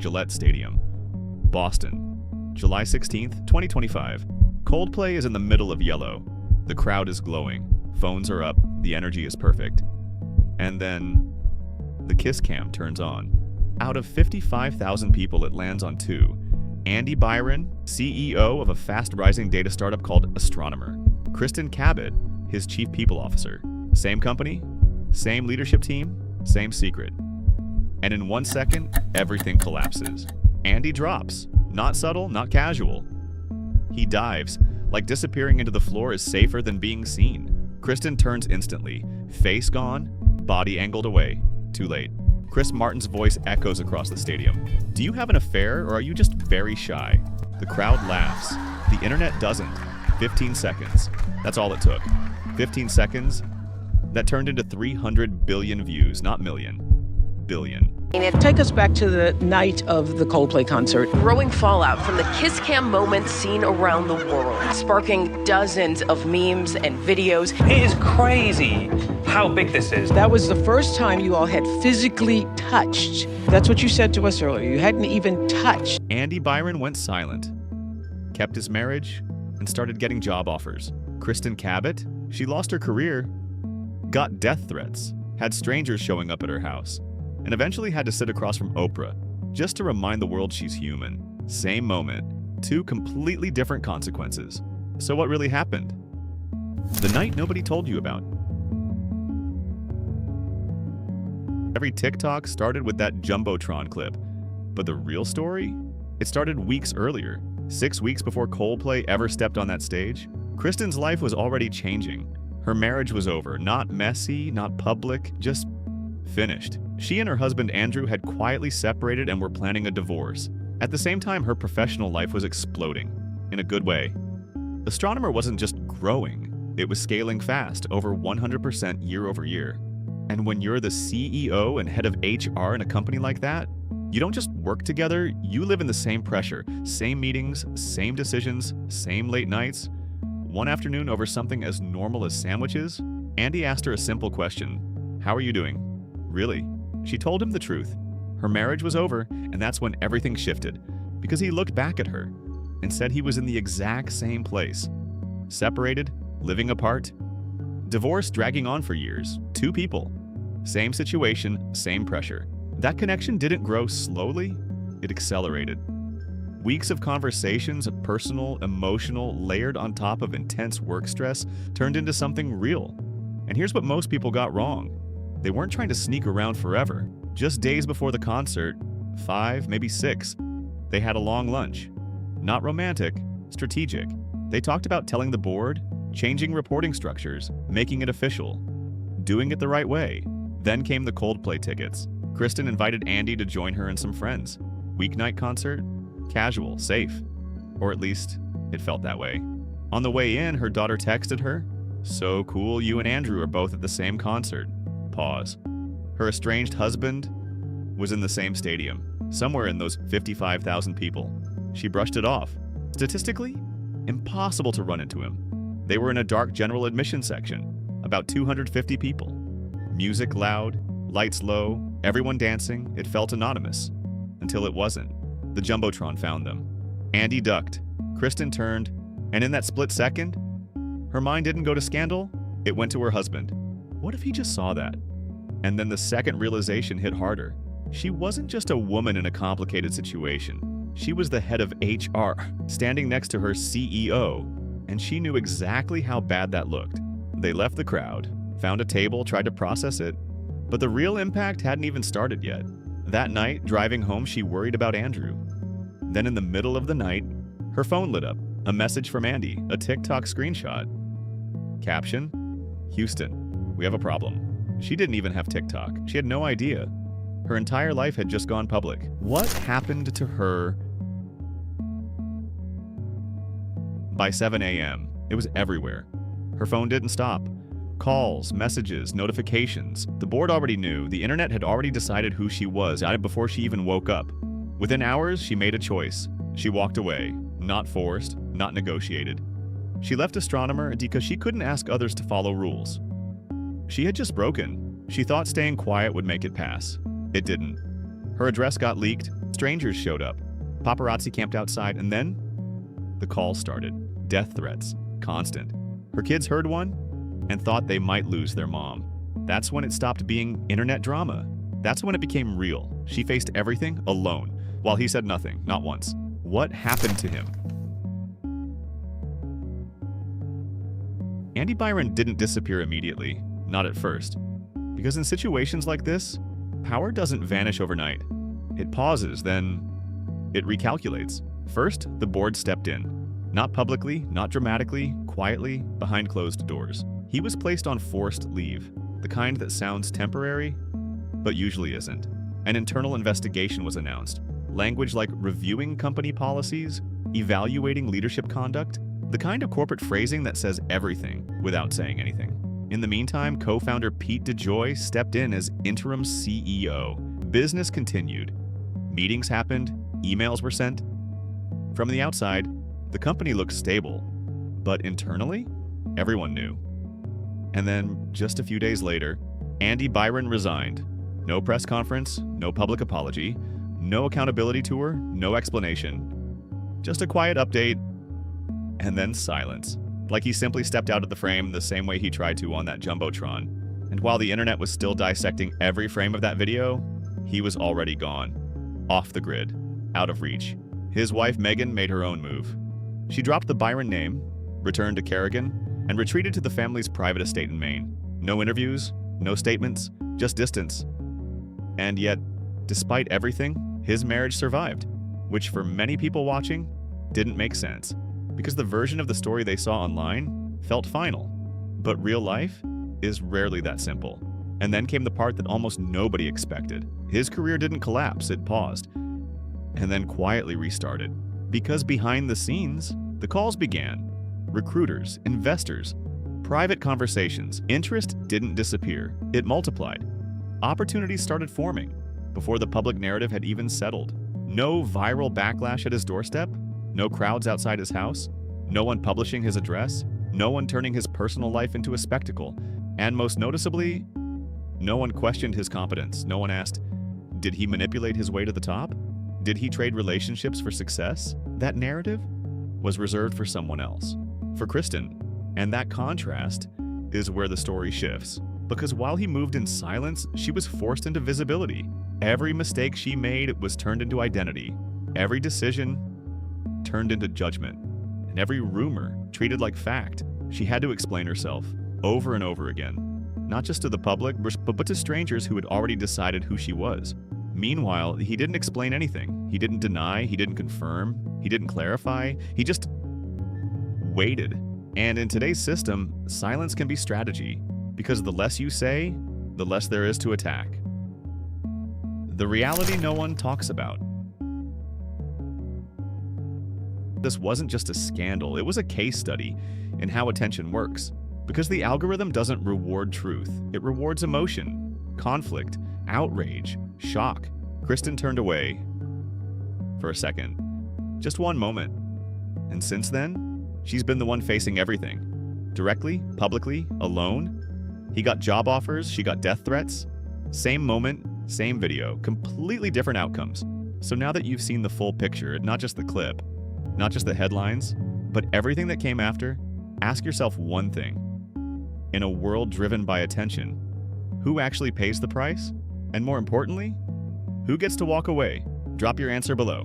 Gillette Stadium, Boston, July 16th, 2025. Coldplay is in the middle of yellow. The crowd is glowing. Phones are up. The energy is perfect. And then the kiss cam turns on. Out of 55,000 people, it lands on two. Andy Byron, CEO of a fast-rising data startup called Astronomer. Kristen Cabot, his chief people officer. Same company, same leadership team, same secret. And in 1 second, everything collapses. Andy drops. Not subtle, not casual. He dives, like disappearing into the floor is safer than being seen. Kristen turns instantly. Face gone, body angled away. Too late. Chris Martin's voice echoes across the stadium. Do you have an affair, or are you just very shy? The crowd laughs. The internet doesn't. 15 seconds. That's all it took. 15 seconds that turned into 300 billion views, not million. Billion. Take us back to the night of the Coldplay concert. Growing fallout from the kiss cam moments seen around the world, sparking dozens of memes and videos. It is crazy how big this is. That was the first time you all had physically touched. That's what you said to us earlier. You hadn't even touched. Andy Byron went silent, kept his marriage, and started getting job offers. Kristen Cabot, she lost her career, got death threats, had strangers showing up at her house, and eventually had to sit across from Oprah just to remind the world she's human. Same moment, two completely different consequences. So what really happened? The night nobody told you about. Every TikTok started with that Jumbotron clip, but the real story? It started weeks earlier, 6 weeks before Coldplay ever stepped on that stage. Kristen's life was already changing. Her marriage was over, not messy, not public, just finished. She and her husband Andrew had quietly separated and were planning a divorce. At the same time, her professional life was exploding, in a good way. Astronomer wasn't just growing, it was scaling fast, over 100% year over year. And when you're the CEO and head of HR in a company like that, you don't just work together, you live in the same pressure, same meetings, same decisions, same late nights. One afternoon over something as normal as sandwiches, Andy asked her a simple question. How are you doing? Really? She told him the truth. Her marriage was over, and that's when everything shifted, because he looked back at her and said he was in the exact same place. Separated, living apart, divorce dragging on for years, two people. Same situation, same pressure. That connection didn't grow slowly, it accelerated. Weeks of conversations, personal, emotional, layered on top of intense work stress, turned into something real. And here's what most people got wrong. They weren't trying to sneak around forever. Just days before the concert, 5, maybe 6, they had a long lunch. Not romantic, strategic. They talked about telling the board, changing reporting structures, making it official, doing it the right way. Then came the Coldplay tickets. Kristen invited Andy to join her and some friends. Weeknight concert, casual, safe. Or at least, it felt that way. On the way in, her daughter texted her, "So cool, you and Andrew are both at the same concert." Pause. Her estranged husband was in the same stadium, somewhere in those 55,000 people. She brushed it off. Statistically, impossible to run into him. They were in a dark general admission section, about 250 people. Music loud, lights low, everyone dancing. It felt anonymous. Until it wasn't. The Jumbotron found them. Andy ducked. Kristen turned, and in that split second, her mind didn't go to scandal, it went to her husband. What if he just saw that? And then the second realization hit harder. She wasn't just a woman in a complicated situation. She was the head of HR, standing next to her CEO, and she knew exactly how bad that looked. They left the crowd, found a table, tried to process it, but the real impact hadn't even started yet. That night, driving home, she worried about Andrew. Then in the middle of the night, her phone lit up. A message from Andy, a TikTok screenshot. Caption, "Houston, we have a problem." She didn't even have TikTok. She had no idea. Her entire life had just gone public. What happened to her? By 7 a.m., it was everywhere. Her phone didn't stop. Calls, messages, notifications. The board already knew. The internet had already decided who she was before she even woke up. Within hours, she made a choice. She walked away. Not forced, not negotiated. She left Astronomer because she couldn't ask others to follow rules. She had just broken. She thought staying quiet would make it pass. It didn't. Her address got leaked, Strangers showed up. Paparazzi camped outside, and then the call started. Death threats. Constant. Her kids heard one and thought they might lose their mom. That's when it stopped being internet drama. That's when it became real. She faced everything alone, while he said nothing, not once. What happened to him? Andy Byron didn't disappear immediately, not at first. Because in situations like this, power doesn't vanish overnight. It pauses, then it recalculates. First, the board stepped in. Not publicly, not dramatically, quietly, behind closed doors. He was placed on forced leave, the kind that sounds temporary, but usually isn't. An internal investigation was announced. Language like reviewing company policies, evaluating leadership conduct, the kind of corporate phrasing that says everything without saying anything. In the meantime, co-founder Pete DeJoy stepped in as interim CEO. Business continued. Meetings happened, emails were sent. From the outside, the company looked stable, but internally, everyone knew. And then, just a few days later, Andy Byron resigned. No press conference, no public apology, no accountability tour, no explanation. Just a quiet update, and then silence. Like he simply stepped out of the frame the same way he tried to on that Jumbotron. And while the internet was still dissecting every frame of that video, he was already gone. Off the grid. Out of reach. His wife Megan made her own move. She dropped the Byron name, returned to Kerrigan, and retreated to the family's private estate in Maine. No interviews, no statements, just distance. And yet, despite everything, his marriage survived, which for many people watching, didn't make sense, because the version of the story they saw online felt final. But real life is rarely that simple. And then came the part that almost nobody expected. His career didn't collapse, it paused, and then quietly restarted. Because behind the scenes, the calls began. Recruiters, investors, private conversations. Interest didn't disappear, it multiplied. Opportunities started forming before the public narrative had even settled. No viral backlash at his doorstep, no crowds outside his house, no one publishing his address, no one turning his personal life into a spectacle, and most noticeably, no one questioned his competence. No one asked, did he manipulate his way to the top? Did he trade relationships for success? That narrative was reserved for someone else, for Kristen. And that contrast is where the story shifts. Because while he moved in silence, she was forced into visibility. Every mistake she made was turned into identity. Every decision turned into judgment. And every rumor treated like fact. She had to explain herself over and over again. Not just to the public, but to strangers who had already decided who she was. Meanwhile, he didn't explain anything. He didn't deny, he didn't confirm, he didn't clarify. He just waited. And in today's system, silence can be strategy, because the less you say, the less there is to attack. The reality no one talks about. This wasn't just a scandal, it was a case study in how attention works. Because the algorithm doesn't reward truth, it rewards emotion, conflict, outrage, shock. Kristen turned away for a second. Just one moment. And since then, she's been the one facing everything. Directly, publicly, alone. He got job offers, she got death threats. Same moment, same video, completely different outcomes. So now that you've seen the full picture, not just the clip, not just the headlines, but everything that came after, ask yourself one thing. In a world driven by attention, who actually pays the price? And more importantly, who gets to walk away? Drop your answer below.